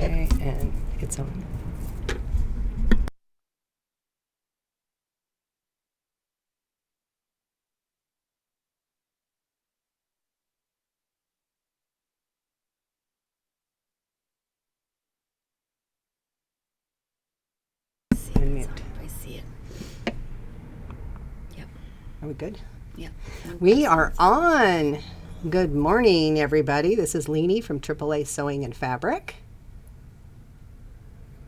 Okay, and it's on. Mute. I see it. Yep. Are we good? Yep. We are on. Good morning, everybody. This is Leni from AAA Sewing and Fabric.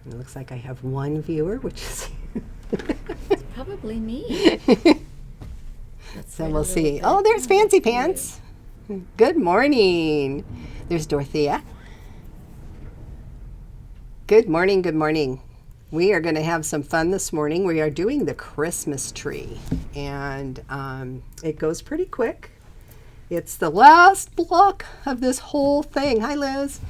It looks like I have one viewer, which is It's probably me. so we'll see. Oh, there's Fancy Pants. Good morning. There's Dorothea. Good morning, good morning. We are going to have some fun this morning. We are doing the Christmas tree, and it goes pretty quick. It's the last block of this whole thing. Hi, Liz.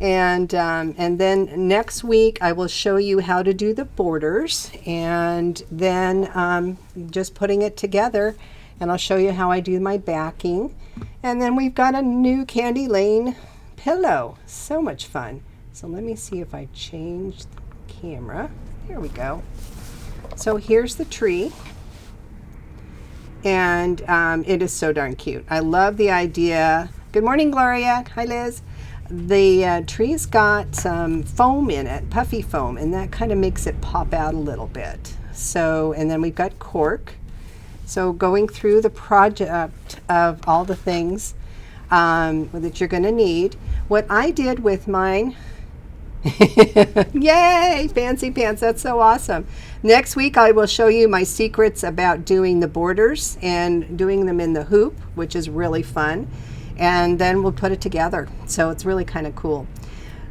And then next week I will show you how to do the borders, and then just putting it together, and I'll show you how I do my backing. And then we've got a new Candy Lane pillow. So much fun. So let me see if I change the camera. There we go. So here's the tree, and it is so darn cute. I love the idea. Good morning, Gloria. Hi, Liz. The tree's got some foam in it, puffy foam, and that kind of makes it pop out a little bit. So, and then we've got cork. So going through the project of all the things that you're going to need. What I did with mine, yay, Fancy Pants, that's so awesome. Next week I will show you my secrets about doing the borders and doing them in the hoop, which is really fun. And then we'll put it together. So it's really kind of cool.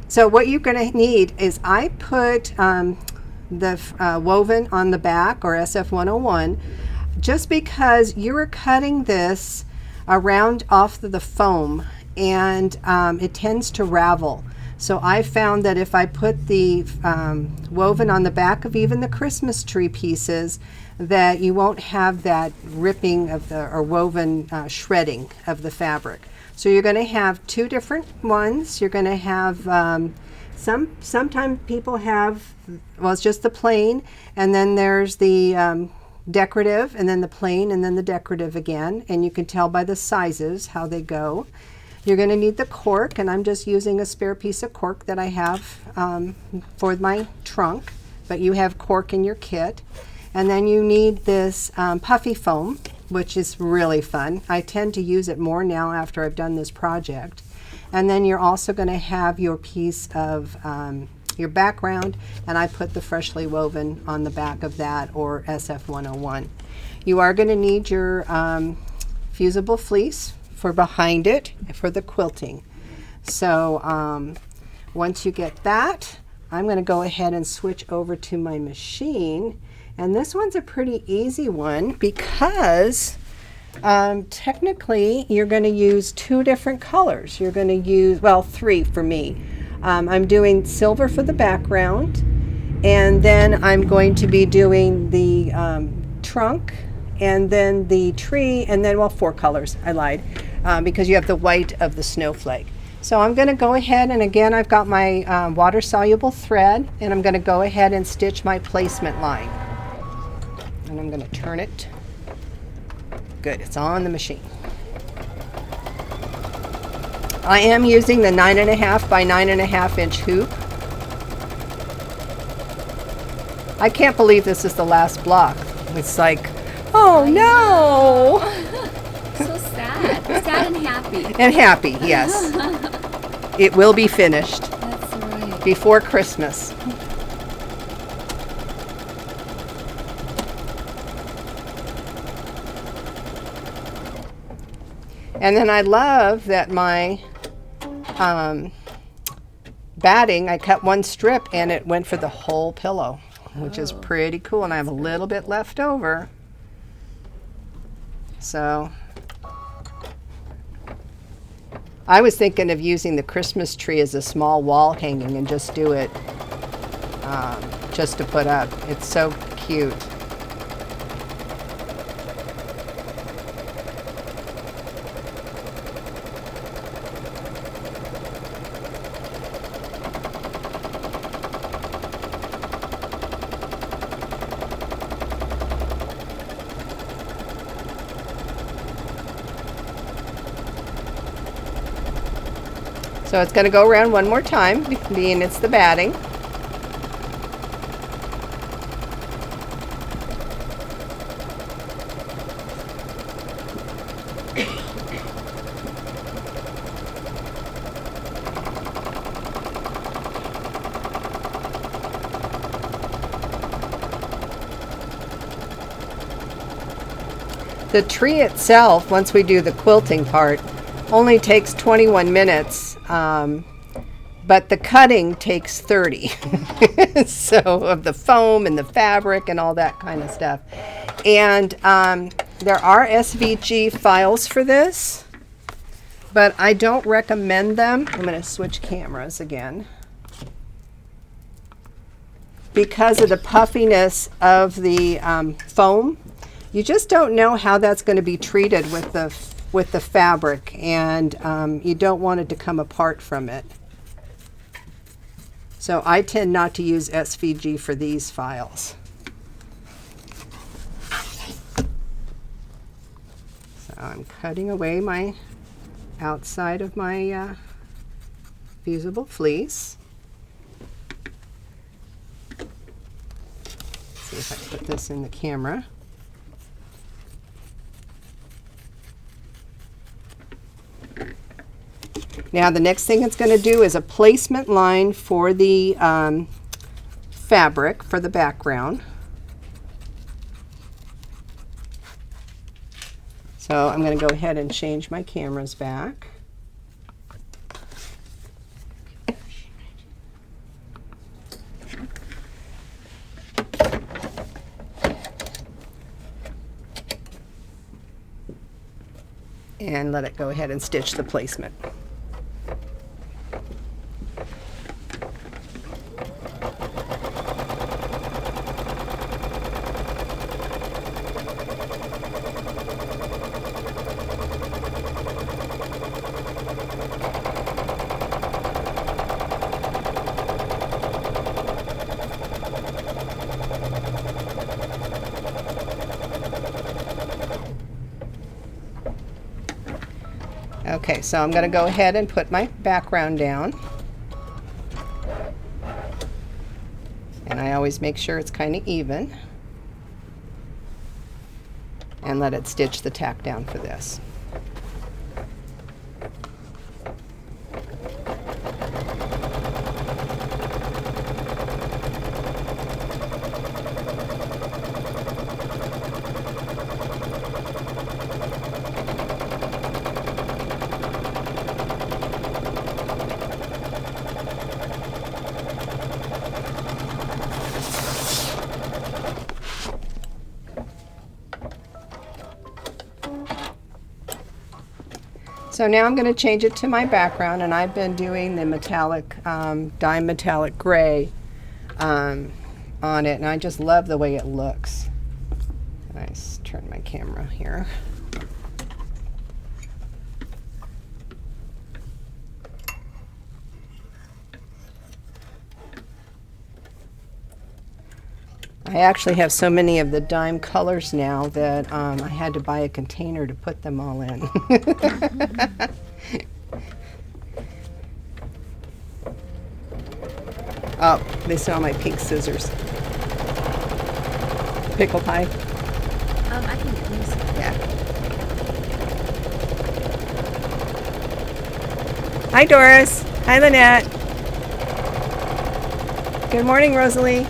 So what you're going to need is I put the woven on the back, or SF101, just because you're cutting this around off the foam, and it tends to ravel. So I found that if I put the woven on the back of even the Christmas tree pieces, that you won't have that ripping of the, or woven shredding of the fabric. So you're going to have two different ones. You're going to have sometimes people have, well, it's just the plain, and then there's the decorative, and then the plain, and then the decorative again, and you can tell by the sizes how they go. You're going to need the cork, and I'm just using a spare piece of cork that I have for my trunk, but you have cork in your kit. And then you need this puffy foam, which is really fun. I tend to use it more now after I've done this project. And then you're also going to have your piece of your background, and I put the freshly woven on the back of that, or SF101. You are going to need your fusible fleece for behind it for the quilting. So once you get that, I'm going to go ahead and switch over to my machine. And this one's a pretty easy one because technically you're going to use two different colors. You're going to use, well, three for me. I'm doing silver for the background, and then I'm going to be doing the trunk, and then the tree, and then, well, four colors. I lied, because you have the white of the snowflake. So I'm going to go ahead, and again, I've got my water-soluble thread, and I'm going to go ahead and stitch my placement line. And I'm going to turn it. Good, it's on the machine. I am using the 9.5 by 9.5 inch hoop. I can't believe this is the last block. It's like, oh no! So sad. Sad and happy. And happy, yes. It will be finished. That's right. Before Christmas. And then I love that my batting, I cut one strip and it went for the whole pillow, which is pretty cool. And I have a little bit left over. So I was thinking of using the Christmas tree as a small wall hanging and just do it just to put up. It's so cute. So it's going to go around one more time, being it's the batting. The tree itself, once we do the quilting part, only takes 21 minutes, but the cutting takes 30. So of the foam and the fabric and all that kind of stuff. And there are SVG files for this, but I don't recommend them. I'm going to switch cameras again. Because of the puffiness of the foam, you just don't know how that's going to be treated with the fabric, and you don't want it to come apart from it. So I tend not to use SVG for these files. So I'm cutting away my outside of my fusible fleece. Let's see if I put this in the camera. Now the next thing it's going to do is a placement line for the fabric for the background. So I'm going to go ahead and change my cameras back. And let it go ahead and stitch the placement. Okay, so I'm going to go ahead and put my background down. And I always make sure it's kind of even. And let it stitch the tack down for this. So now I'm going to change it to my background, and I've been doing the metallic, dime metallic gray on it, and I just love the way it looks. Nice. Turn my camera here. I actually have so many of the dime colors now that I had to buy a container to put them all in. Oh, they saw my pink scissors. Pickle pie? I can get these. Yeah. Hi, Doris. Hi, Lynette. Good morning, Rosalie.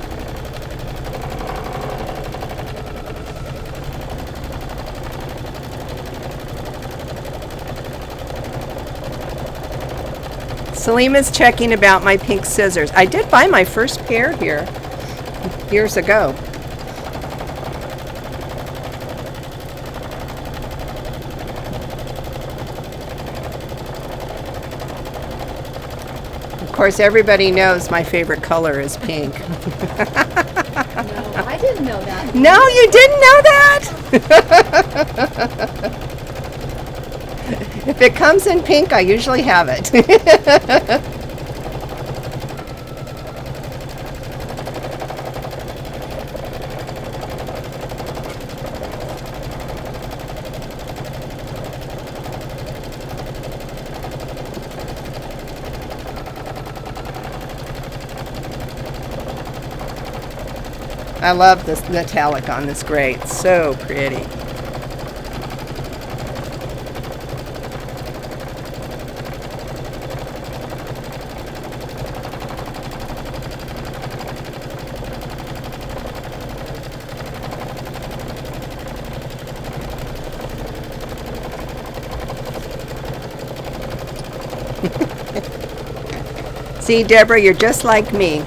Salima's checking about my pink scissors. I did buy my first pair here years ago. Of course, everybody knows my favorite color is pink. No, I didn't know that. No, you didn't know that? If it comes in pink, I usually have it. I love this metallic on this gray. It's so pretty. See, Deborah, you're just like me.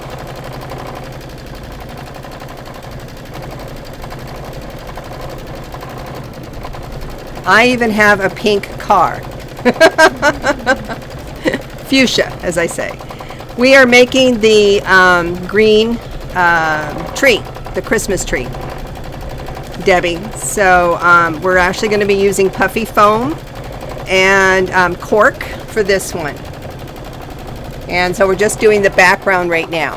I even have a pink car. Fuchsia, as I say. We are making the green tree, the Christmas tree, Debbie. So we're actually going to be using Puffy Foam and Cork for this one. And so we're just doing the background right now.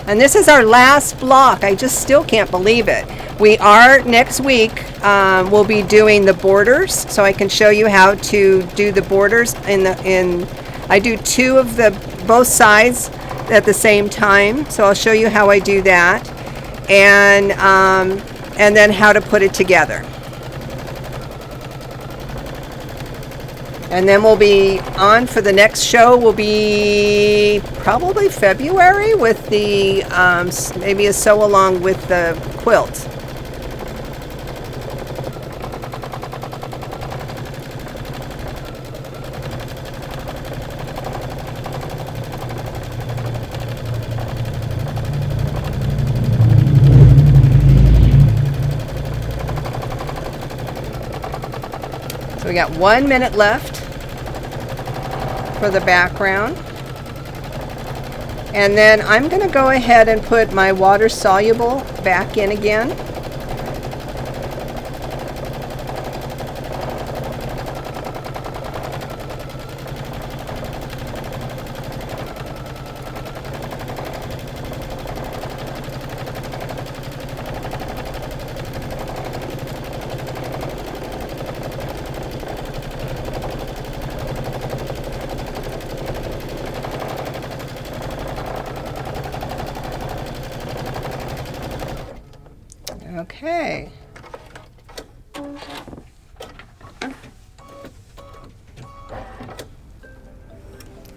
And this is our last block. I just still can't believe it. We are, next week, we'll be doing the borders. So I can show you how to do the borders. I do two of both sides at the same time. So I'll show you how I do that. And then how to put it together. And then we'll be on for the next show. Will be probably February with the maybe a sew along with the quilt. So we got 1 minute left for the background. And then I'm going to go ahead and put my water soluble back in again. Okay.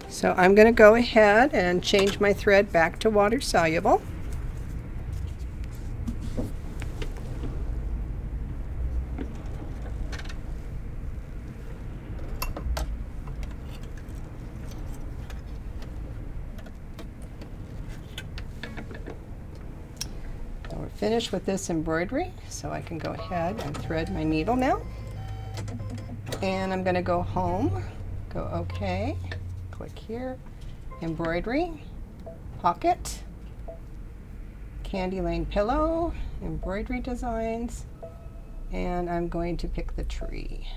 So I'm going to go ahead and change my thread back to water soluble. Finished with this embroidery, so I can go ahead and thread my needle now. And I'm going to go home, go OK, click here, embroidery, pocket, Candy Lane pillow, embroidery designs, and I'm going to pick the tree.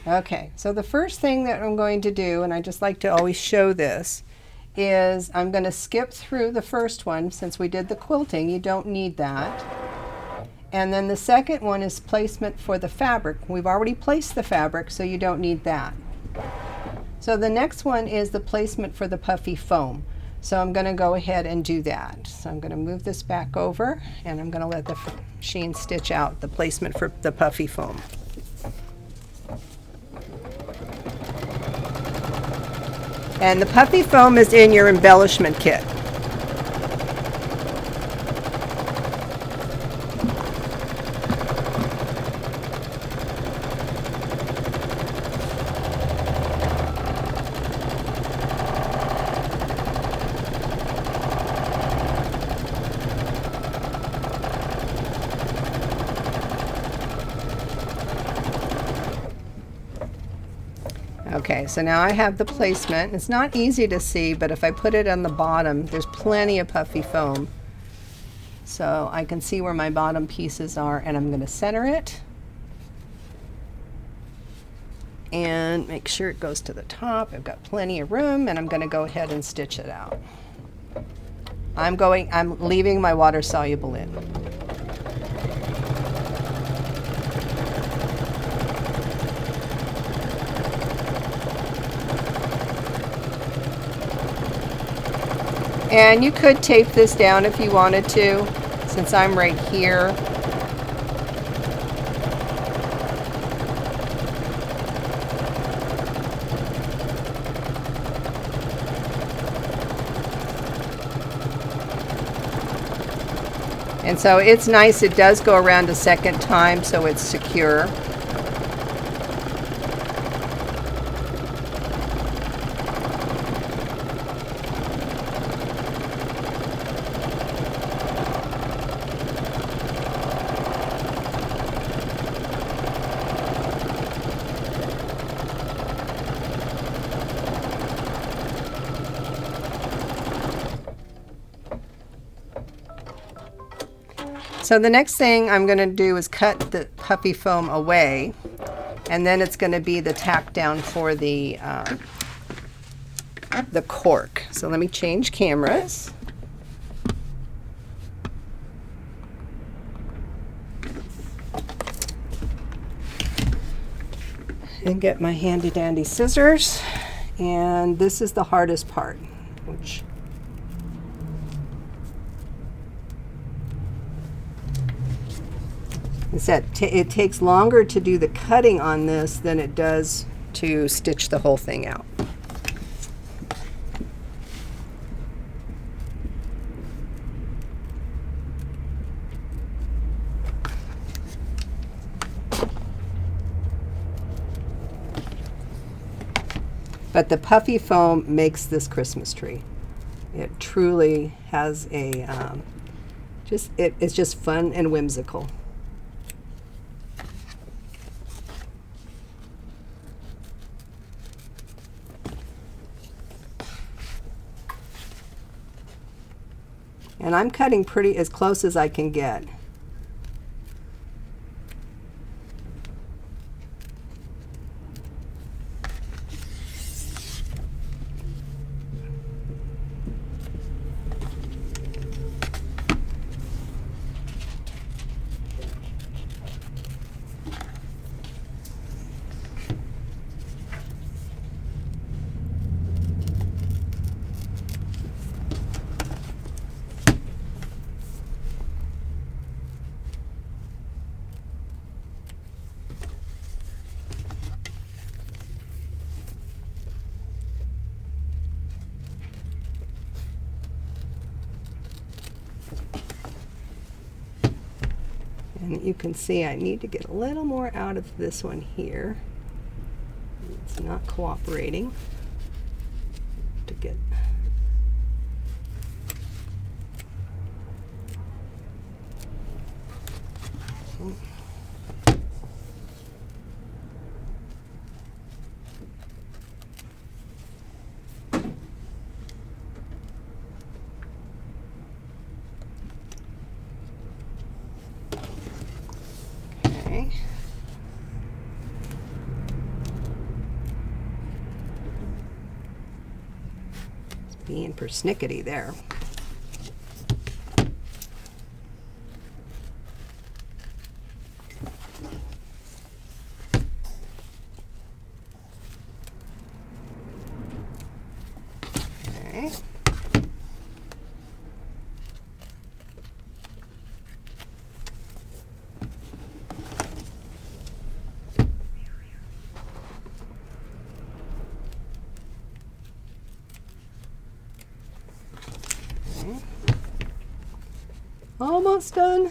Okay, so the first thing that I'm going to do, and I just like to always show this, is I'm going to skip through the first one. Since we did the quilting, you don't need that. And then the second one is placement for the fabric. We've already placed the fabric, so you don't need that. So the next one is the placement for the puffy foam. So I'm going to go ahead and do that. So I'm going to move this back over, and I'm going to let the machine stitch out the placement for the puffy foam. And the puffy foam is in your embellishment kit. Okay, so now I have the placement. It's not easy to see, but if I put it on the bottom, there's plenty of puffy foam. So I can see where my bottom pieces are, and I'm going to center it. And make sure it goes to the top. I've got plenty of room, and I'm going to go ahead and stitch it out. I'm leaving my water soluble in. And you could tape this down if you wanted to, since I'm right here. And so it's nice, it does go around a second time, so it's secure. So the next thing I'm going to do is cut the puffy foam away, and then it's going to be the tack down for the cork. So let me change cameras. And get my handy dandy scissors. And this is the hardest part, which is that it takes longer to do the cutting on this than it does to stitch the whole thing out. But the puffy foam makes this Christmas tree. It truly has a, it's just fun and whimsical. And I'm cutting pretty as close as I can get. And you can see I need to get a little more out of this one here. It's not cooperating to get. Being persnickety there. Okay. Almost done.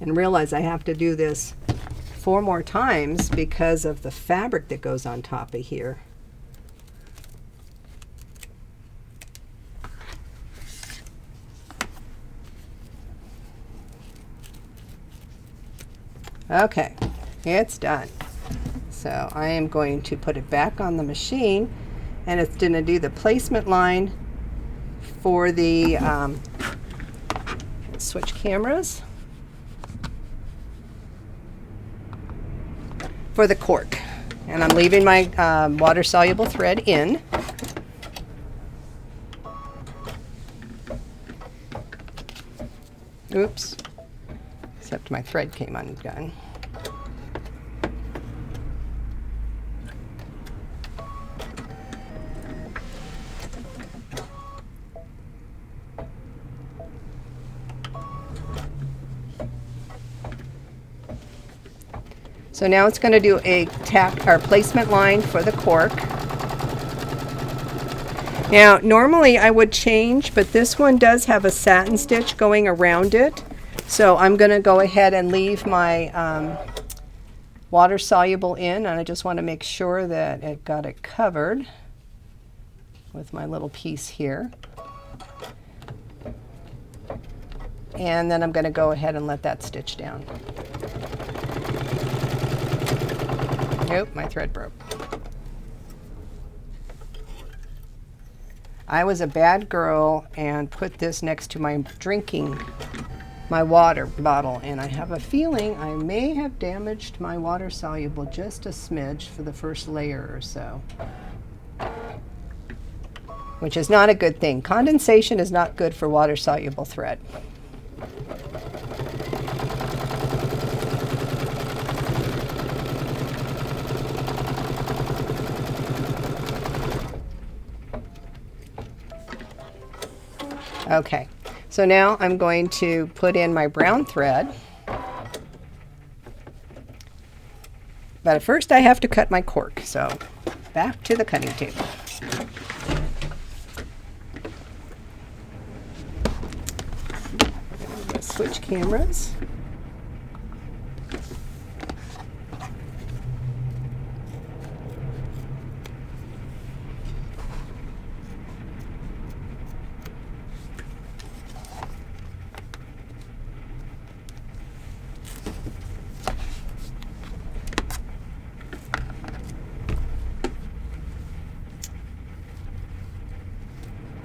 And realize I have to do this 4 more times because of the fabric that goes on top of here. Okay, it's done. So I am going to put it back on the machine, and it's going to do the placement line for the switch cameras for the cork. And I'm leaving my water-soluble thread in. Oops. Except my thread came undone. So now it's going to do a tack or placement line for the cork. Now normally I would change, but this one does have a satin stitch going around it. So I'm going to go ahead and leave my water soluble in, and I just want to make sure that it got it covered with my little piece here. And then I'm going to go ahead and let that stitch down. Nope, my thread broke. I was a bad girl and put this next to my water bottle, and I have a feeling I may have damaged my water soluble just a smidge for the first layer or so, which is not a good thing. Condensation is not good for water soluble thread. Okay, so now I'm going to put in my brown thread. But first I have to cut my cork, so back to the cutting table. Let's switch cameras.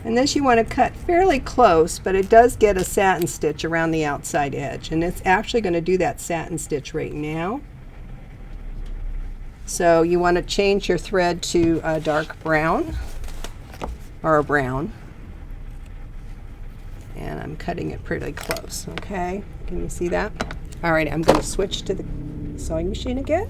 And this you want to cut fairly close, but it does get a satin stitch around the outside edge. And it's actually going to do that satin stitch right now. So you want to change your thread to a dark brown or a brown. And I'm cutting it pretty close, okay? Can you see that? All right, I'm going to switch to the sewing machine again.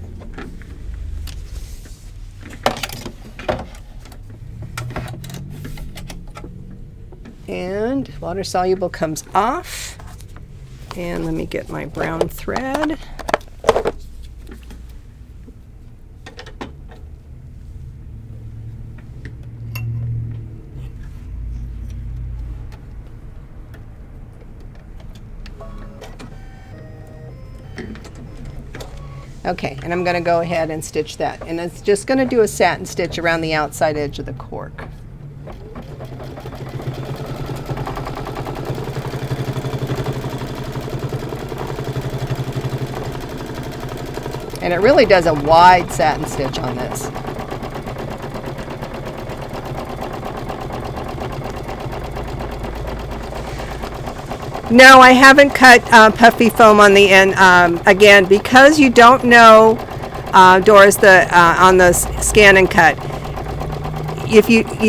And water soluble comes off. And let me get my brown thread. Okay, and I'm going to go ahead and stitch that. And it's just going to do a satin stitch around the outside edge of the cork. And it really does a wide satin stitch on this. No, I haven't cut puffy foam on the end. Again, because you don't know, Doris, on the scan and cut,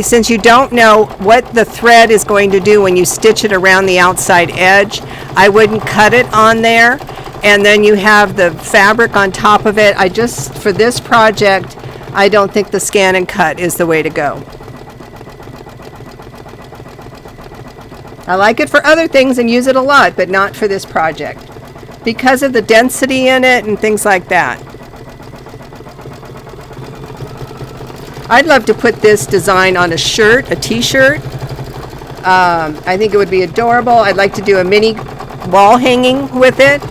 since you don't know what the thread is going to do when you stitch it around the outside edge, I wouldn't cut it on there. And then you have the fabric on top of it. For this project, I don't think the scan and cut is the way to go. I like it for other things and use it a lot, but not for this project because of the density in it and things like that. I'd love to put this design on a shirt, a t-shirt. I think it would be adorable. I'd like to do a mini wall hanging with it.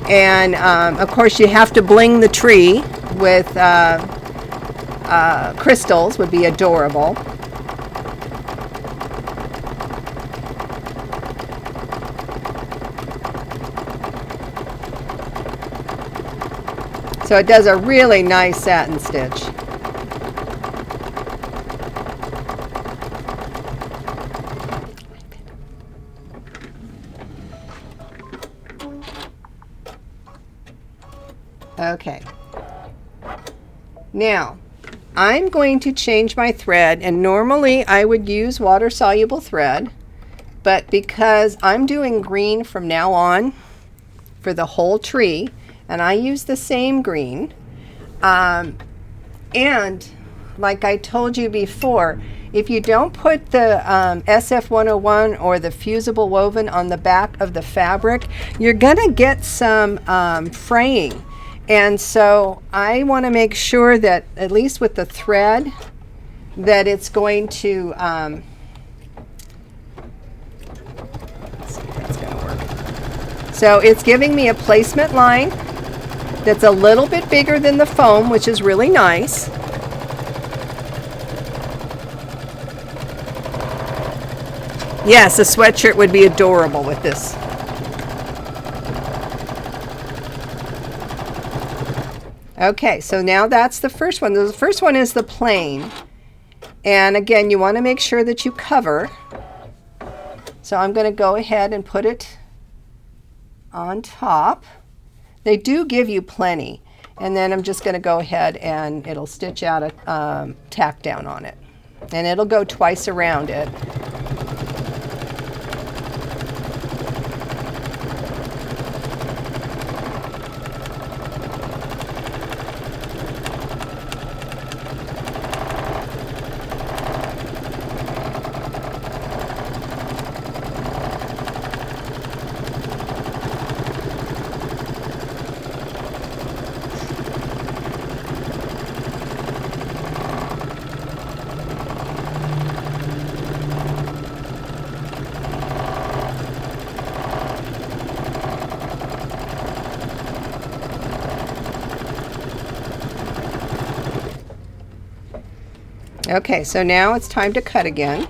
And of course you have to bling the tree with crystals, would be adorable. So it does a really nice satin stitch. Okay. Now, I'm going to change my thread, and normally I would use water-soluble thread, but because I'm doing green from now on for the whole tree, and I use the same green, and like I told you before, if you don't put the SF101 or the fusible woven on the back of the fabric, you're gonna get some fraying. And so I want to make sure that, at least with the thread, that it's going to let's see if that's going to work. So it's giving me a placement line that's a little bit bigger than the foam, which is really nice. Yes, a sweatshirt would be adorable with this. Okay, so now that's the first one. The first one is the plain. And again, you want to make sure that you cover. So I'm going to go ahead and put it on top. They do give you plenty. And then I'm just going to go ahead and it'll stitch out a tack down on it. And it'll go twice around it. Okay, so now it's time to cut again.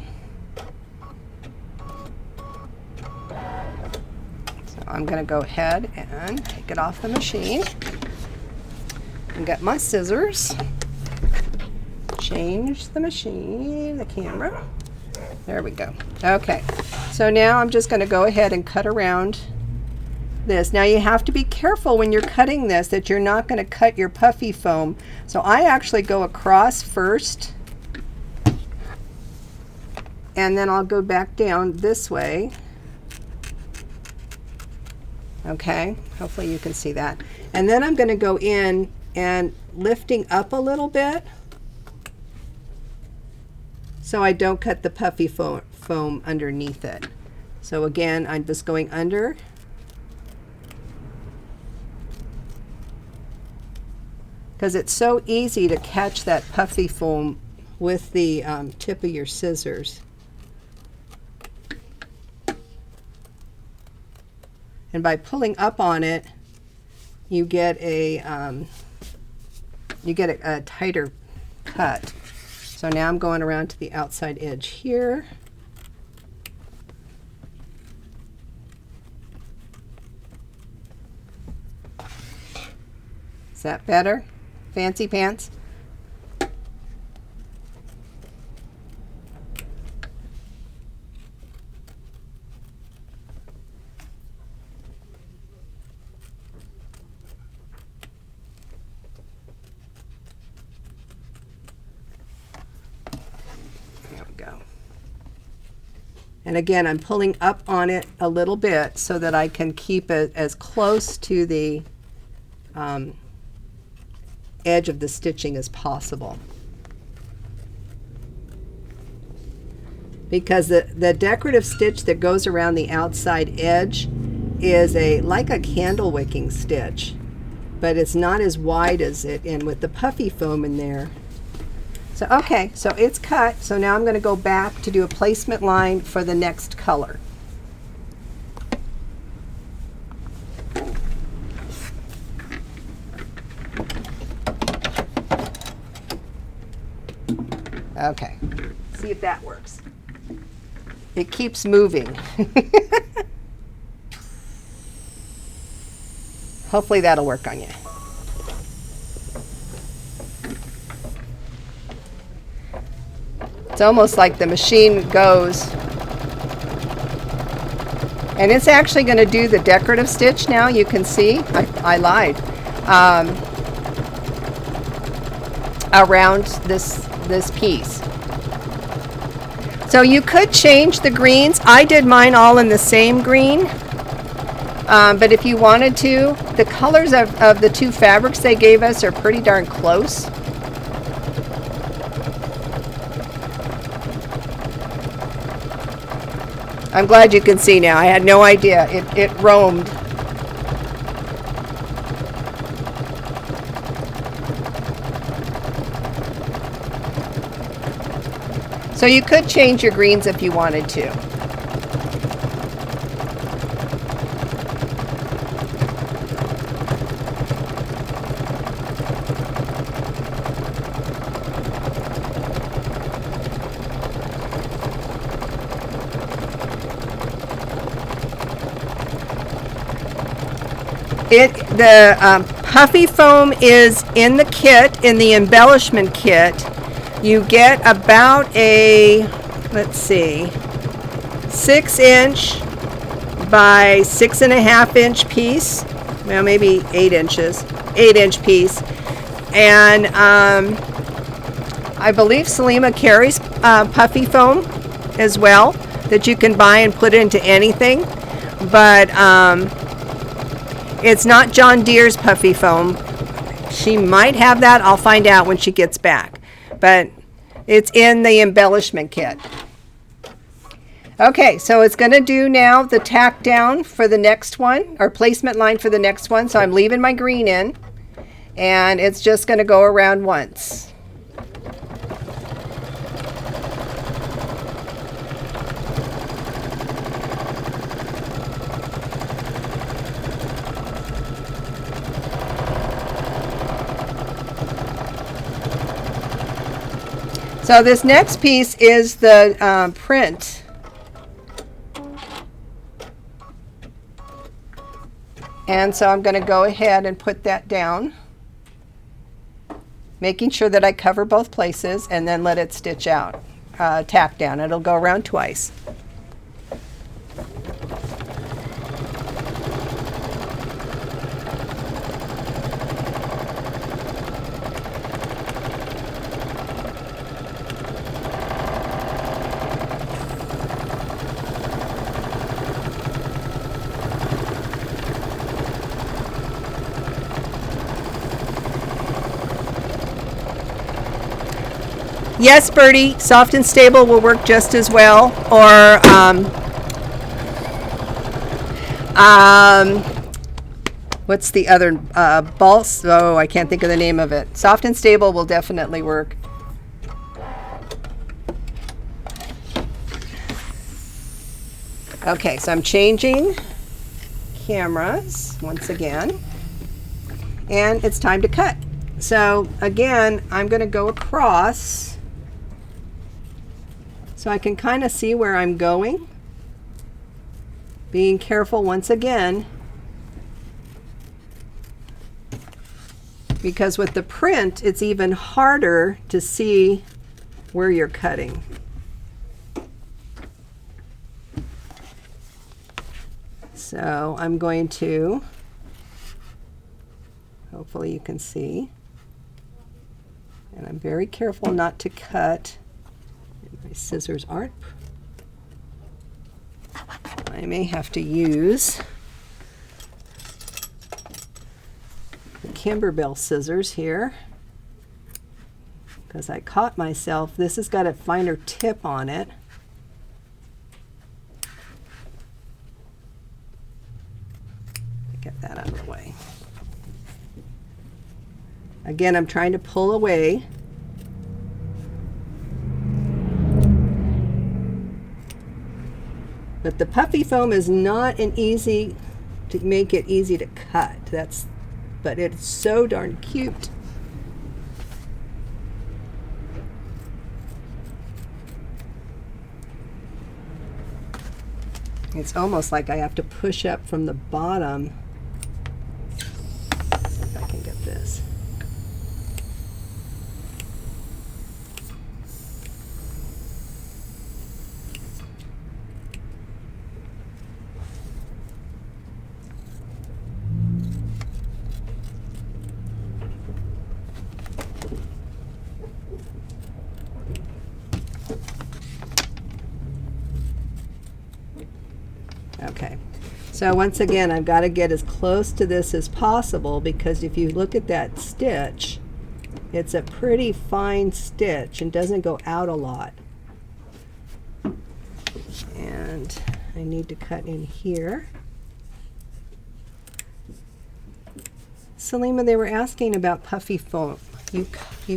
So I'm going to go ahead and take it off the machine and get my scissors. Change the machine, the camera. There we go. Okay, so now I'm just going to go ahead and cut around this. Now you have to be careful when you're cutting this that you're not going to cut your puffy foam. So I actually go across first, and then I'll go back down this way. Okay, hopefully you can see that. And then I'm going to go in and lifting up a little bit so I don't cut the puffy foam underneath it. So again, I'm just going under. Because it's so easy to catch that puffy foam with the tip of your scissors. And by pulling up on it, you get a tighter cut. So now I'm going around to the outside edge here. Is that better? Fancy pants? And again, I'm pulling up on it a little bit so that I can keep it as close to the edge of the stitching as possible. Because the decorative stitch that goes around the outside edge is like a candle wicking stitch, but it's not as wide as it, and with the puffy foam in there. So okay, so it's cut. So now I'm going to go back to do a placement line for the next color. Okay, see if that works. It keeps moving. Hopefully that'll work on you. It's almost like the machine goes, and it's actually going to do the decorative stitch now. You can see, I lied, around this piece. So you could change the greens. I did mine all in the same green. But if you wanted to, the colors of the two fabrics they gave us are pretty darn close. I'm glad you can see now. I had no idea. It roamed. So you could change your greens if you wanted to. The Puffy Foam is in the kit, in the embellishment kit. You get about a, let's see, 6-inch by 6.5-inch piece. Well, maybe 8 inches, 8-inch piece. And I believe Salima carries Puffy Foam as well that you can buy and put into anything. But it's not John Deere's Puffy Foam. She might have that. I'll find out when she gets back. But it's in the embellishment kit. Okay, so it's going to do now the tack down for the next one, or placement line for the next one. So I'm leaving my green in, and it's just going to go around once. So this next piece is the print. And so I'm going to go ahead and put that down, making sure that I cover both places, and then let it stitch out, tack down. It'll go around twice. Yes, Birdie, soft and stable will work just as well. Or what's the other balls? Oh, I can't think of the name of it. Soft and stable will definitely work. Okay, so I'm changing cameras once again, and it's time to cut. So again, I'm going to go across so I can kind of see where I'm going. Being careful once again, because with the print, it's even harder to see where you're cutting. So I'm going to, hopefully you can see, and I'm very careful not to cut. My scissors aren't. I may have to use the Kimberbell scissors here because I caught myself. This has got a finer tip on it. Get that out of the way. Again, I'm trying to pull away. But the Puffy Foam is not an easy to make it easy to cut. But it's so darn cute. It's almost like I have to push up from the bottom. If I can get this. So once again, I've got to get as close to this as possible, because if you look at that stitch, it's a pretty fine stitch and doesn't go out a lot. And I need to cut in here. Salima, they were asking about Puffy Foam. You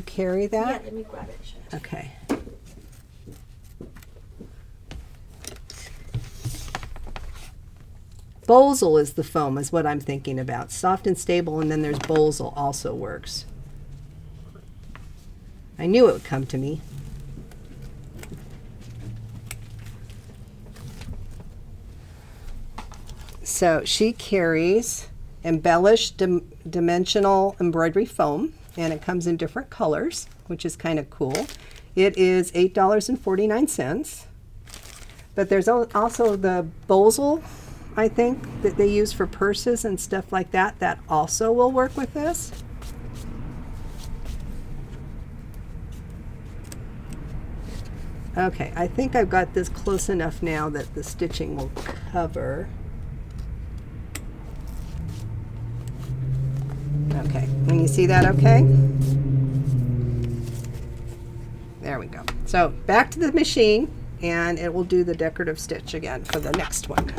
carry that? Yeah, let me grab it. Sure. Okay. Bosal is the foam, is what I'm thinking about. Soft and stable, and then there's Bosal also works. I knew it would come to me. So she carries embellished dimensional embroidery foam, and it comes in different colors, which is kind of cool. It is $8.49, but there's also the Bosal, I think, that they use for purses and stuff like that. That also will work with this. Okay, I think I've got this close enough now that the stitching will cover. Okay, can you see that okay? There we go. So back to the machine, and it will do the decorative stitch again for the next one.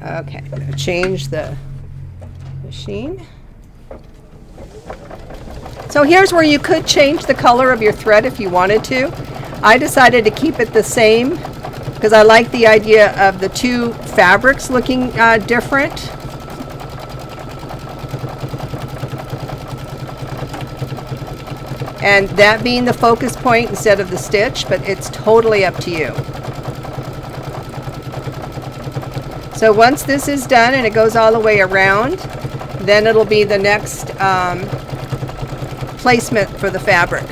Okay, I'm going to change the machine. So here's where you could change the color of your thread if you wanted to. I decided to keep it the same because I like the idea of the two fabrics looking different. And that being the focus point instead of the stitch, but it's totally up to you. So once this is done and it goes all the way around, then it'll be the next placement for the fabric.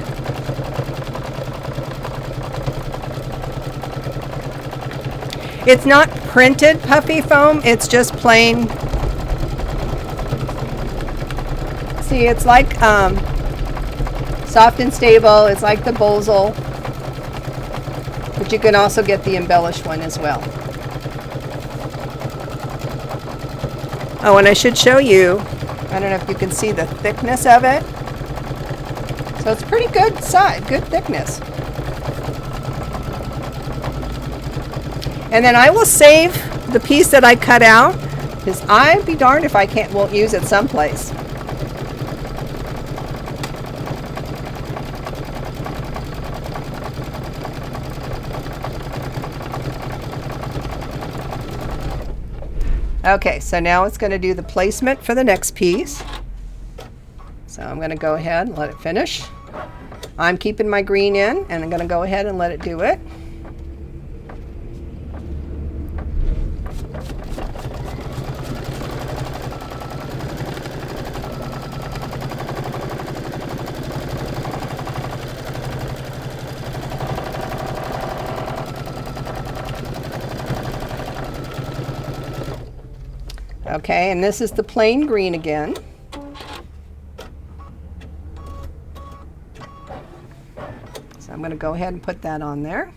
It's not printed puffy foam, it's just plain. See, it's like soft and stable, it's like the Bosal, but you can also get the embellished one as well. Oh, and I should show you, I don't know if you can see the thickness of it. So it's pretty good size, good thickness. And then I will save the piece that I cut out, because I'd be darned if I won't use it someplace. Okay, so now it's going to do the placement for the next piece. So I'm going to go ahead and let it finish. I'm keeping my green in, and I'm going to go ahead and let it do it. Okay, and this is the plain green again. So I'm going to go ahead and put that on there.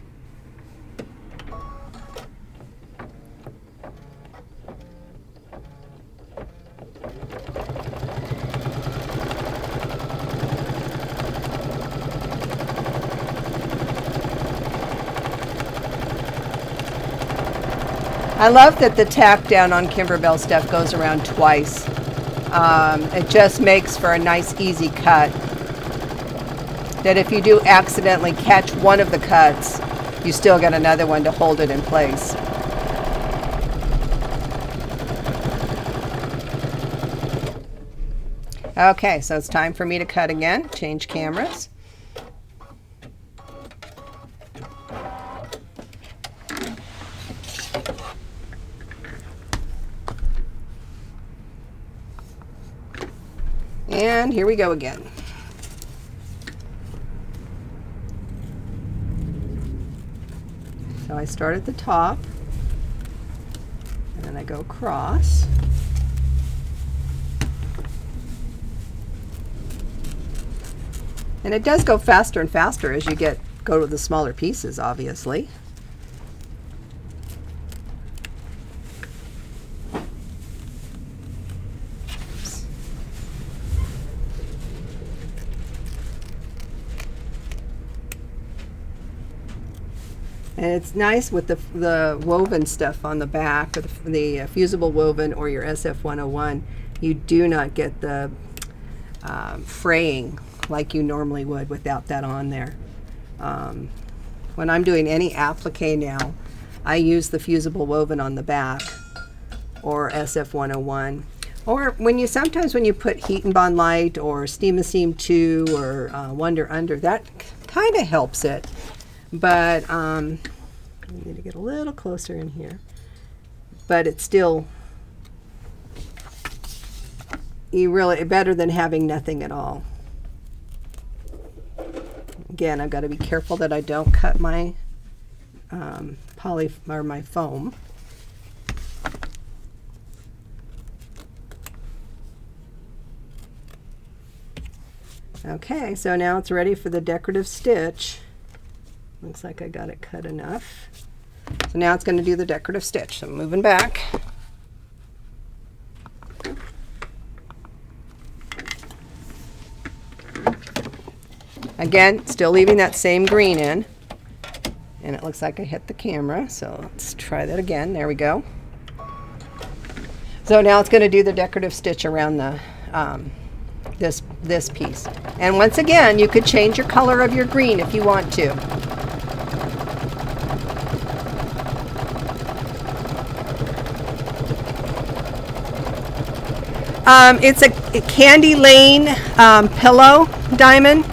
I love that the tack down on Kimberbell stuff goes around twice. It just makes for a nice easy cut. That if you do accidentally catch one of the cuts, you still get another one to hold it in place. Okay, so it's time for me to cut again. Change cameras. And here we go again. So I start at the top, and then I go across. And it does go faster and faster as you go to the smaller pieces, obviously. And it's nice with the woven stuff on the back, or the fusible woven or your SF101. You do not get the fraying like you normally would without that on there. When I'm doing any applique now, I use the fusible woven on the back or SF101. Or sometimes when you put Heat and Bond Light or Steam 2 or Wonder Under, that kind of helps it. But I need to get a little closer in here. But it's still better than having nothing at all. Again, I've got to be careful that I don't cut my my foam. Okay, so now it's ready for the decorative stitch. Looks like I got it cut enough. So now it's going to do the decorative stitch. So I'm moving back. Again, still leaving that same green in. And it looks like I hit the camera, so let's try that again. There we go. So now it's going to do the decorative stitch around the this piece. And once again, you could change your color of your green if you want to. It's a Candy Lane pillow diamond,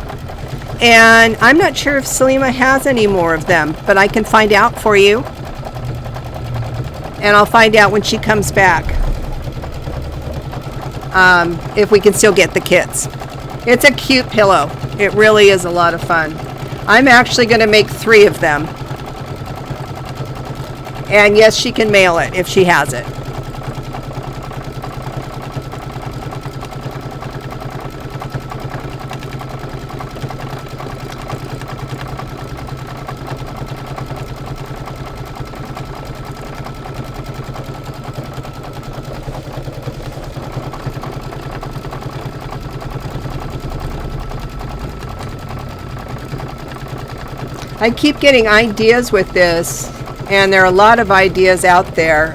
and I'm not sure if Salima has any more of them, but I can find out for you, and I'll find out when she comes back if we can still get the kits. It's a cute pillow. It really is a lot of fun. I'm actually going to make 3 of them, and yes, she can mail it if she has it. I keep getting ideas with this, and there are a lot of ideas out there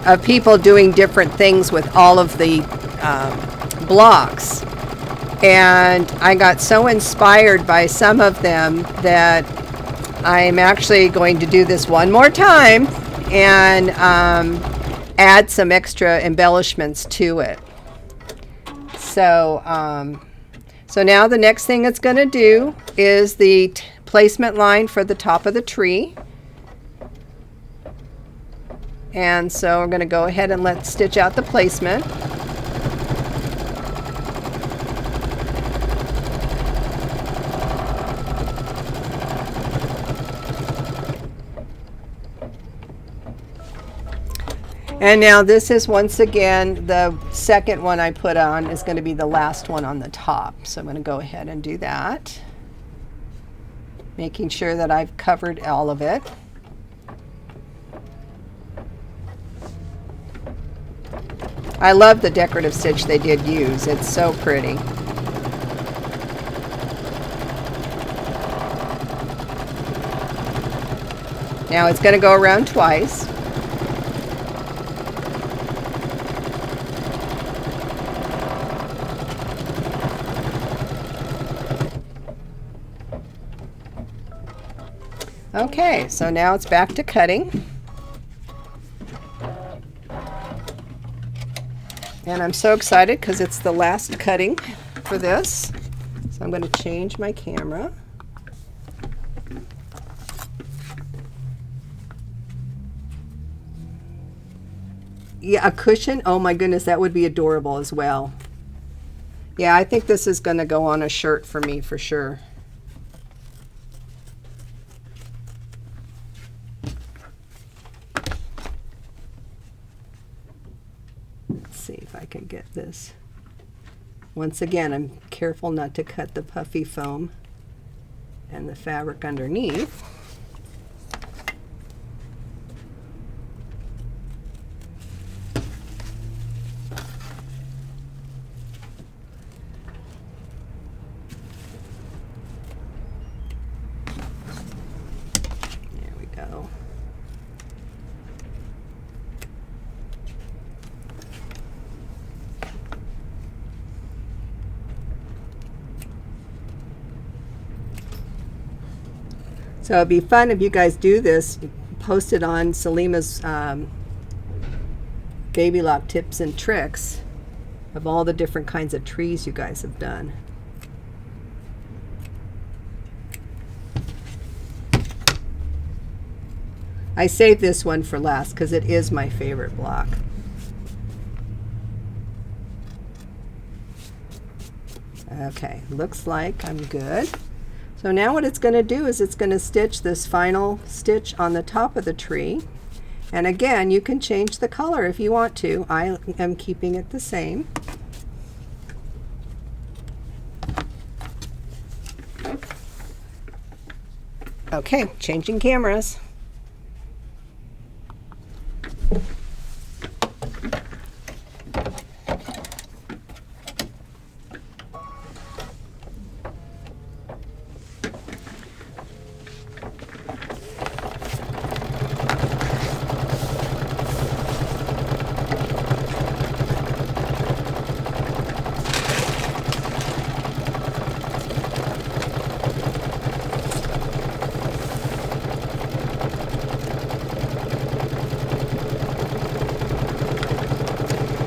of people doing different things with all of the blocks. And I got so inspired by some of them that I'm actually going to do this one more time and add some extra embellishments to it. So now the next thing it's going to do is the placement line for the top of the tree. And so we're going to go ahead and let's stitch out the placement. And now this is once again the second one I put on is going to be the last one on the top. So I'm going to go ahead and do that, making sure that I've covered all of it. I love the decorative stitch they did use. It's so pretty. Now it's going to go around twice. Okay, so now it's back to cutting. And I'm so excited because it's the last cutting for this. So I'm going to change my camera. Yeah, a cushion. Oh my goodness, that would be adorable as well. Yeah, I think this is going to go on a shirt for me for sure. See if I can get this Once again, I'm careful not to cut the puffy foam and the fabric underneath. There we go. So it'd be fun if you guys do this, post it on Salima's Baby Lock Tips and Tricks of all the different kinds of trees you guys have done. I saved this one for last because it is my favorite block. Okay, looks like I'm good. So now what it's going to do is it's going to stitch this final stitch on the top of the tree. And again, you can change the color if you want to. I am keeping it the same. Okay, changing cameras.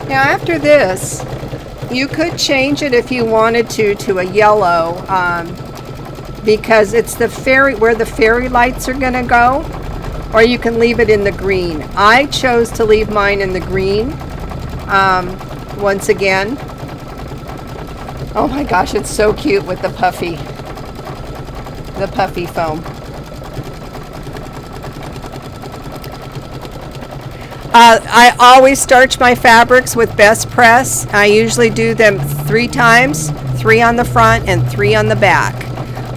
Now after this, you could change it if you wanted to a yellow, because it's the fairy, where the fairy lights are going to go, or you can leave it in the green. I chose to leave mine in the green. Once again, oh my gosh, it's so cute with the puffy foam. I always starch my fabrics with Best Press. I usually do them 3 times, 3 on the front and 3 on the back.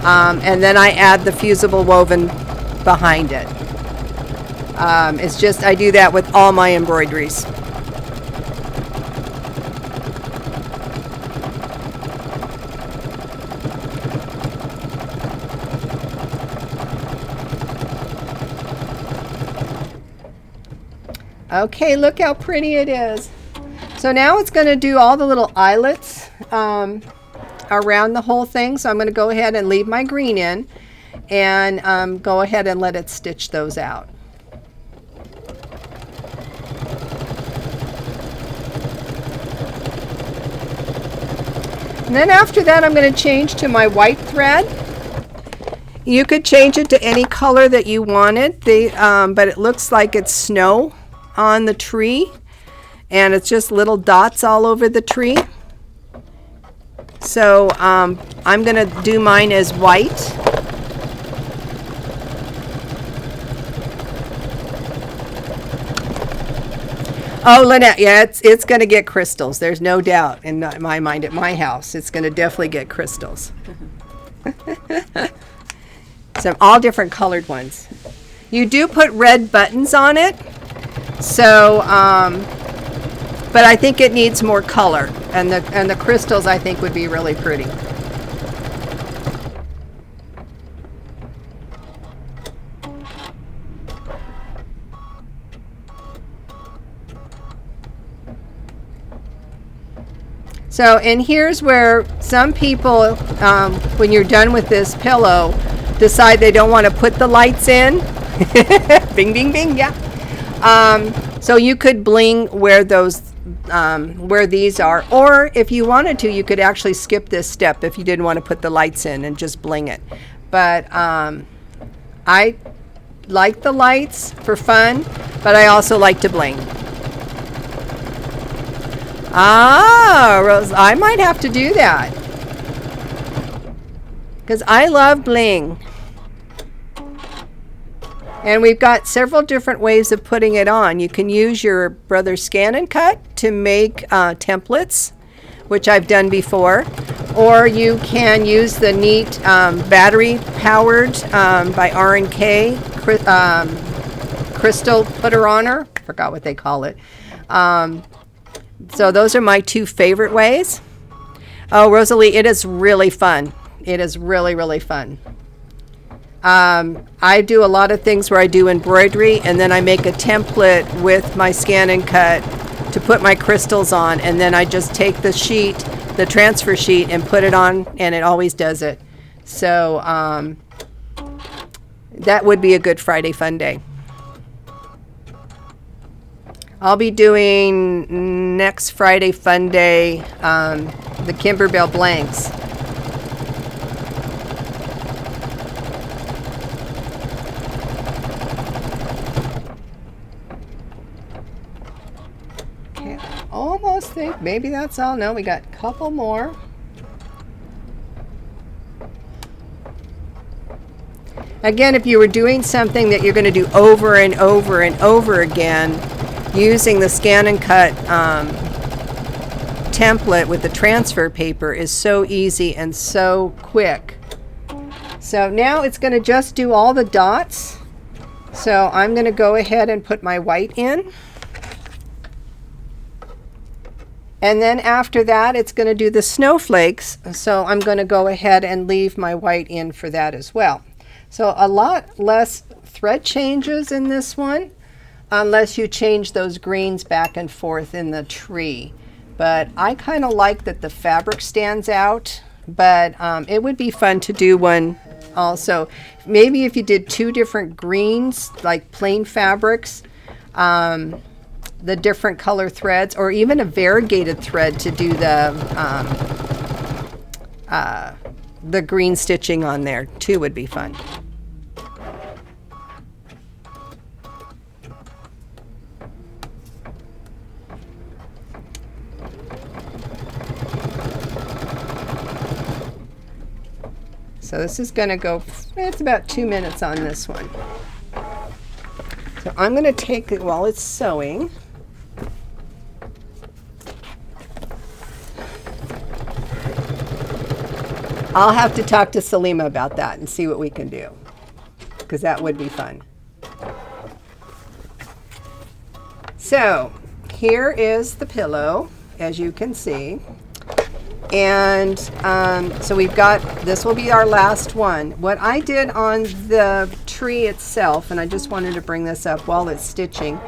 And then I add the fusible woven behind it. It's just, I do that with all my embroideries. Okay, look how pretty it is. So now it's going to do all the little eyelets around the whole thing. So I'm going to go ahead and leave my green in and go ahead and let it stitch those out. And then after that, I'm going to change to my white thread. You could change it to any color that you wanted, but it looks like it's snow on the tree, and it's just little dots all over the tree. So I'm gonna do mine as white. Oh, Lynette, yeah, it's gonna get crystals. There's no doubt in my mind at my house. It's gonna definitely get crystals. Some all different colored ones. You do put red buttons on it. So, but I think it needs more color, and the crystals I think would be really pretty. So, and here's where some people, when you're done with this pillow, decide they don't want to put the lights in. Bing, bing, bing, yeah. So you could bling where those, where these are, or if you wanted to, you could actually skip this step if you didn't want to put the lights in and just bling it. But I like the lights for fun, but I also like to bling. Ah, Rose, I might have to do that because I love bling. And we've got several different ways of putting it on. You can use your Brother Scan and Cut to make templates which I've done before, or you can use the neat battery powered by R&K crystal putter oner. Forgot what they call it. So those are my two favorite ways. Oh, Rosalie, it is really fun. It is really, really fun. I do a lot of things where I do embroidery, and then I make a template with my scan and cut to put my crystals on, and then I just take the sheet, the transfer sheet, and put it on, and it always does it. So that would be a good Friday fun day. I'll be doing next Friday fun day the Kimberbell blanks. Okay, I almost think maybe that's all. No, we got a couple more. Again, if you were doing something that you're going to do over and over and over again, using the scan and cut template with the transfer paper is so easy and so quick. So now it's going to just do all the dots. So I'm going to go ahead and put my white in. And then after that, it's going to do the snowflakes. So I'm going to go ahead and leave my white in for that as well. So a lot less thread changes in this one, unless you change those greens back and forth in the tree. But I kind of like that the fabric stands out, but it would be fun to do one also. Maybe if you did two different greens, like plain fabrics, the different color threads, or even a variegated thread to do the green stitching on there too would be fun. So this is going to go, it's about 2 minutes on this one. So I'm going to take it while it's sewing. I'll have to talk to Salima about that and see what we can do, because that would be fun. So here is the pillow, as you can see. And so we've got, this will be our last one. What I did on the tree itself, and I just wanted to bring this up while it's stitching,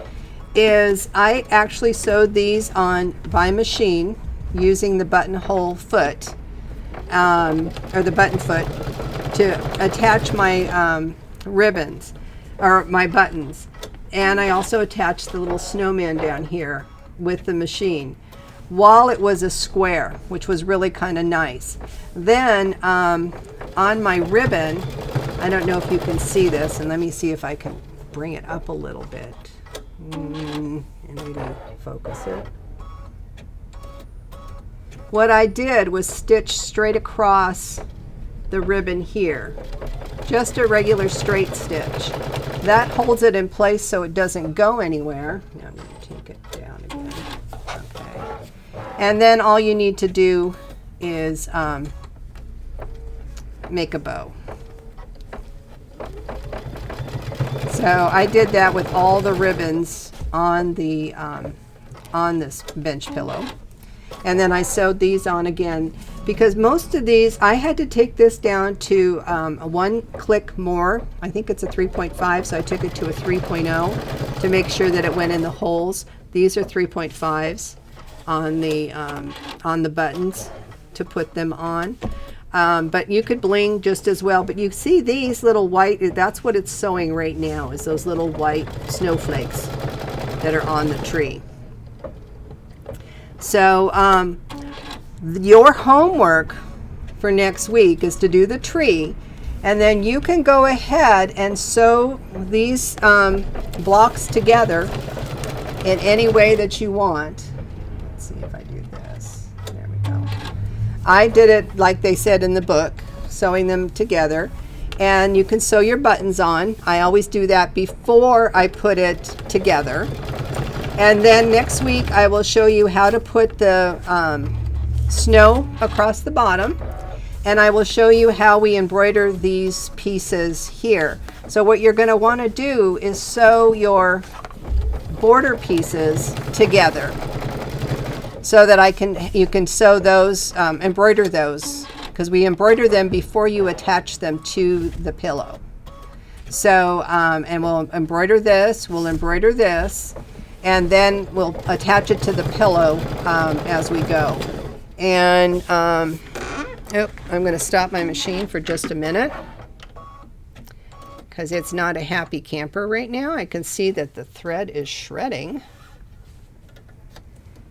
is I actually sewed these on by machine using the buttonhole foot, or the button foot, to attach my ribbons, or my buttons. And I also attached the little snowman down here with the machine, while it was a square, which was really kind of nice. Then on my ribbon, I don't know if you can see this, and let me see if I can bring it up a little bit and maybe focus it. What I did was stitch straight across the ribbon here, just a regular straight stitch. That holds it in place so it doesn't go anywhere. Now I'm going to take it down again. Okay. And then all you need to do is make a bow. So I did that with all the ribbons on the on this bench pillow. And then I sewed these on again, because most of these, I had to take this down to a 1 click more. I think it's a 3.5, so I took it to a 3.0 to make sure that it went in the holes. These are 3.5s on the buttons to put them on. But you could bling just as well. But you see these little white, that's what it's sewing right now, is those little white snowflakes that are on the tree. So your homework for next week is to do the tree, and then you can go ahead and sew these blocks together in any way that you want. Let's see if I do this. There we go. I did it like they said in the book, sewing them together. And you can sew your buttons on. I always do that before I put it together. And then next week I will show you how to put the snow across the bottom, and I will show you how we embroider these pieces here. So what you're going to want to do is sew your border pieces together so that you can sew those, embroider those, because we embroider them before you attach them to the pillow. So, and we'll embroider this, and then we'll attach it to the pillow as we go. And I'm going to stop my machine for just a minute because it's not a happy camper right now. I can see that the thread is shredding.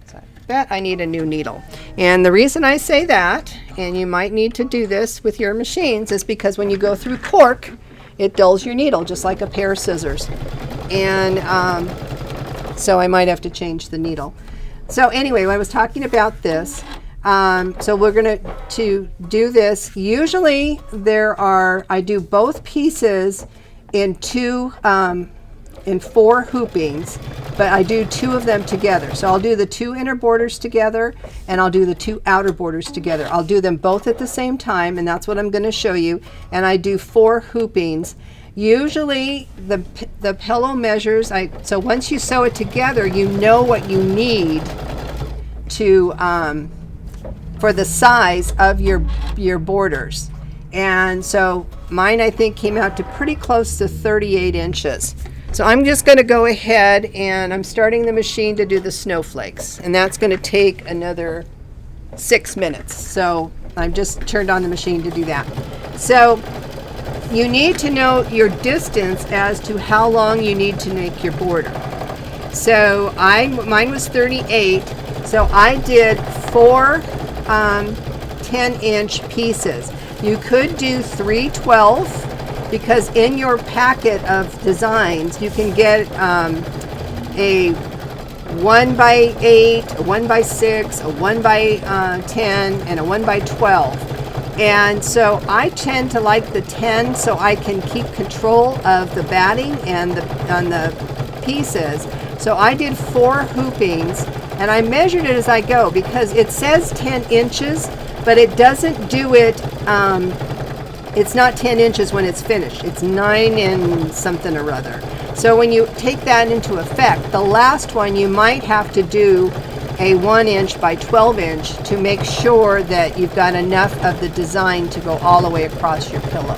So I bet I need a new needle. And the reason I say that, and you might need to do this with your machines, is because when you go through cork, it dulls your needle just like a pair of scissors. And so I might have to change the needle. So anyway, when I was talking about this, so we're going to do this. Usually I do both pieces in in 4 hoopings, but I do 2 of them together. So I'll do the 2 inner borders together, and I'll do the 2 outer borders together. I'll do them both at the same time, and that's what I'm going to show you. And I do 4 hoopings. Usually the pillow measures, so once you sew it together, you know what you need to for the size of your borders. And so mine, I think, came out to pretty close to 38 inches. So I'm just going to go ahead and I'm starting the machine to do the snowflakes, and that's going to take another 6 minutes. So I've just turned on the machine to do that. So you need to know your distance as to how long you need to make your border. So mine was 38, so I did 4 10-inch pieces. You could do 3 12, because in your packet of designs you can get a 1 by 8, a 1 by 6, a 1 by 10, and a 1 by 12. And so I tend to like the 10 so I can keep control of the batting and on the pieces. So I did 4 hoopings, and I measured it as I go because it says 10 inches, but it doesn't do it, it's not 10 inches when it's finished. It's 9 and something or other. So when you take that into effect, the last one you might have to do a 1 inch by 12 inch to make sure that you've got enough of the design to go all the way across your pillow.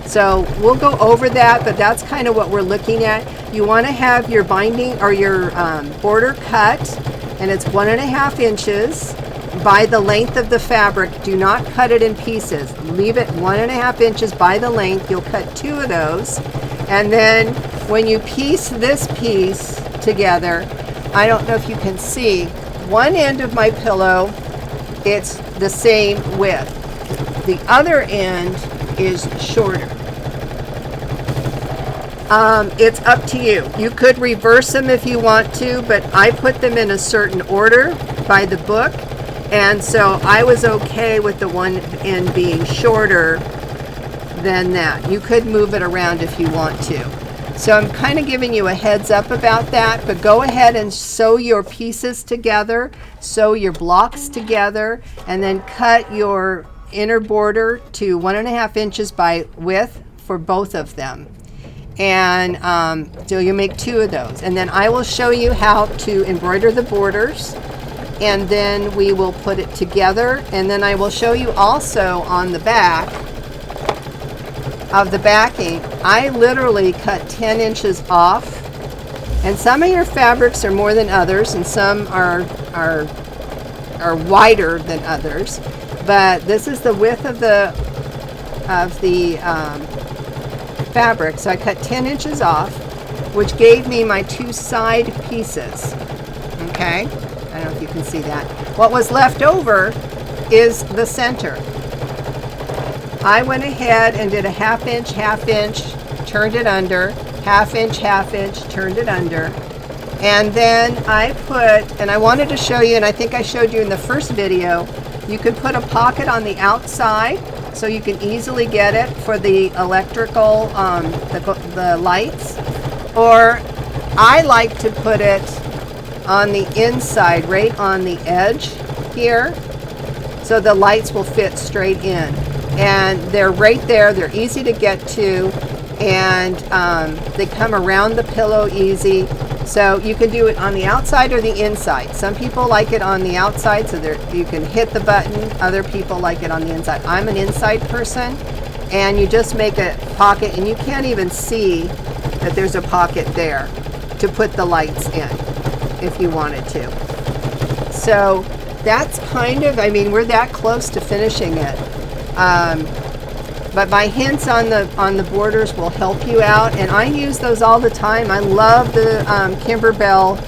So we'll go over that, but that's kind of what we're looking at. You want to have your binding or your border cut, and it's 1.5 inches by the length of the fabric. Do not cut it in pieces. Leave it 1.5 inches by the length. You'll cut 2 of those, and then when you piece this piece together, I don't know if you can see, one end of my pillow, it's the same width. The other end is shorter. It's up to you. You could reverse them if you want to, but I put them in a certain order by the book, and so I was okay with the one end being shorter than that. You could move it around if you want to. So I'm kind of giving you a heads up about that, but go ahead and sew your pieces together, sew your blocks together, and then cut your inner border to 1.5 inches by width for both of them. And so you make 2 of those. And then I will show you how to embroider the borders, and then we will put it together. And then I will show you also on the back of the backing, I literally cut 10 inches off, and some of your fabrics are more than others, and some are wider than others, but this is the width of the fabric. So I cut 10 inches off, which gave me my 2 side pieces. Okay, I don't know if you can see that. What was left over is the center. I went ahead and did a half inch, turned it under, half inch, turned it under. And then I put, and I wanted to show you, and I think I showed you in the first video, you can put a pocket on the outside so you can easily get it for the electrical, the lights. Or I like to put it on the inside, right on the edge here. so the lights will fit straight in. And they're right there, they're easy to get to, and they come around the pillow easy. So you can do it on the outside or the inside. Some people like it on the outside so you can hit the button. Other people like it on the inside. I'm an inside person, and you just make a pocket, and you can't even see that there's a pocket there to put the lights in if you wanted to. So that's kind of, I mean, we're that close to finishing it. But my hints on the borders will help you out, and I use those all the time. I love the Kimberbell,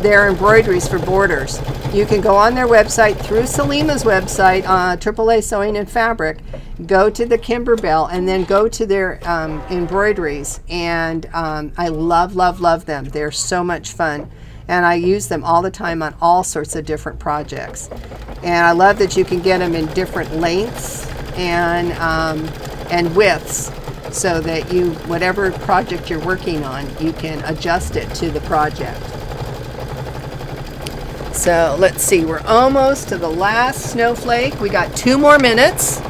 their embroideries for borders. You can go on their website through Selima's website, AAA Sewing and Fabric, go to the Kimberbell, and then go to their embroideries. And I love them. They're so much fun. And I use them all the time on all sorts of different projects. And I love that you can get them in different lengths and widths, so that whatever project you're working on, you can adjust it to the project. So let's see, we're almost to the last snowflake. We got 2 more minutes.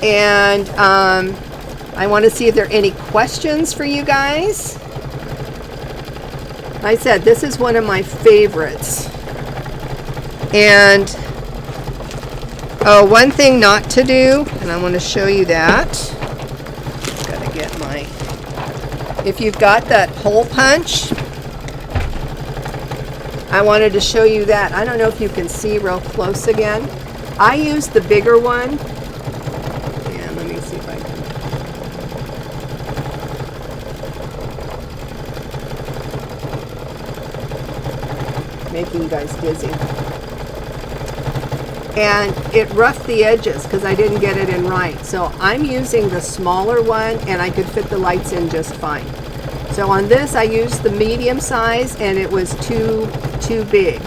And I want to see if there are any questions for you guys. I said this is one of my favorites. And one thing not to do, and I want to show you that. Gotta get if you've got that hole punch, I wanted to show you that. I don't know if you can see real close again. I use the bigger one. And let me see if I can. Making you guys dizzy. And it roughed the edges because I didn't get it in right. So I'm using the smaller one, and I could fit the lights in just fine. So on this I used the medium size, and it was too big,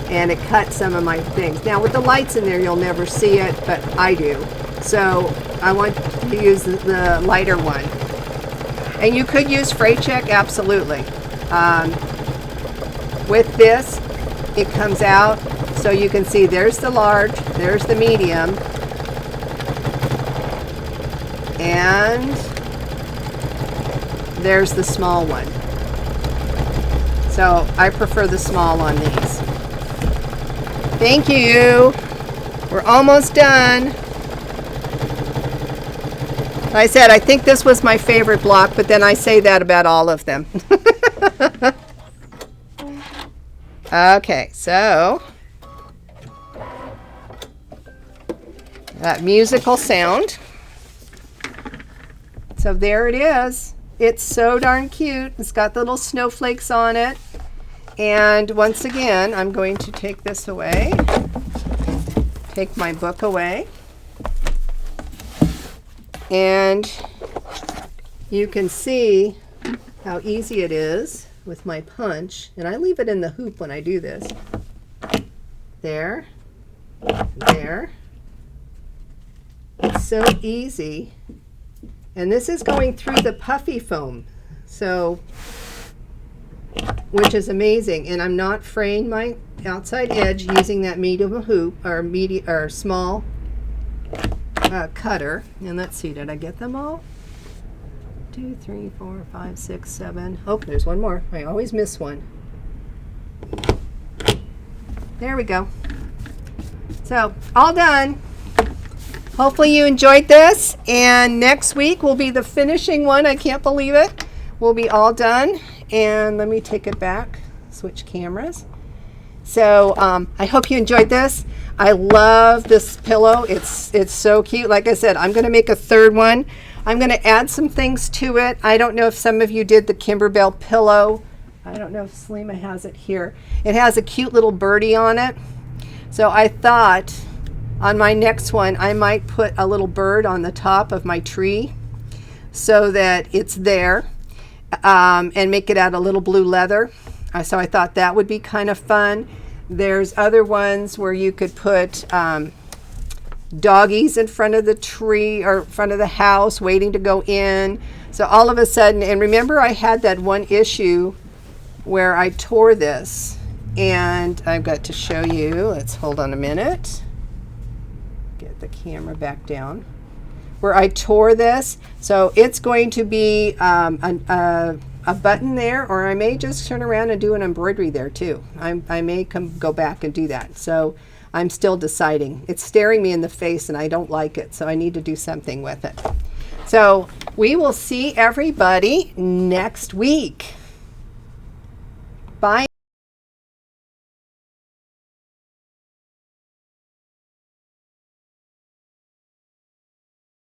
and it cut some of my things. Now with the lights in there you'll never see it, but I do. So I want to use the lighter one. And you could use freight check, absolutely. With this, it comes out. So you can see there's the large, there's the medium, and there's the small one. So I prefer the small on these. Thank you. We're almost done. Like I said, I think this was my favorite block, but then I say that about all of them. Okay, so that musical sound. So there it is. It's so darn cute. It's got the little snowflakes on it. And once again, I'm going to take this away. Take my book away. And you can see how easy it is with my punch. And I leave it in the hoop when I do this. There. There. It's so easy. And this is going through the Puffy Foam, so, which is amazing. And I'm not fraying my outside edge using that medium hoop or small cutter. And let's see, did I get them all? 2, 3, 4, 5, 6, 7. Oh, there's one more. I always miss one. There we go. So, all done. Hopefully you enjoyed this, and next week will be the finishing one. I can't believe it. We'll be all done. And let me take it back, switch cameras. So I hope you enjoyed this. I love this pillow. It's so cute. Like I said, I'm going to make a third one. I'm going to add some things to it. I don't know if some of you did the Kimberbell pillow. I don't know if Selima has it here. It has a cute little birdie on it. So I thought on my next one, I might put a little bird on the top of my tree so that it's there, and make it out of little blue leather. So I thought that would be kind of fun. There's other ones where you could put doggies in front of the tree or front of the house waiting to go in. So all of a sudden, and remember I had that one issue where I tore this, And I've got to show you, let's hold on a minute. Get the camera back down. Where I tore this. So it's going to be a button there, or I may just turn around and do an embroidery there too. I may go back and do that. So I'm still deciding. It's staring me in the face and I don't like it, so I need to do something with it. So we will see everybody next week.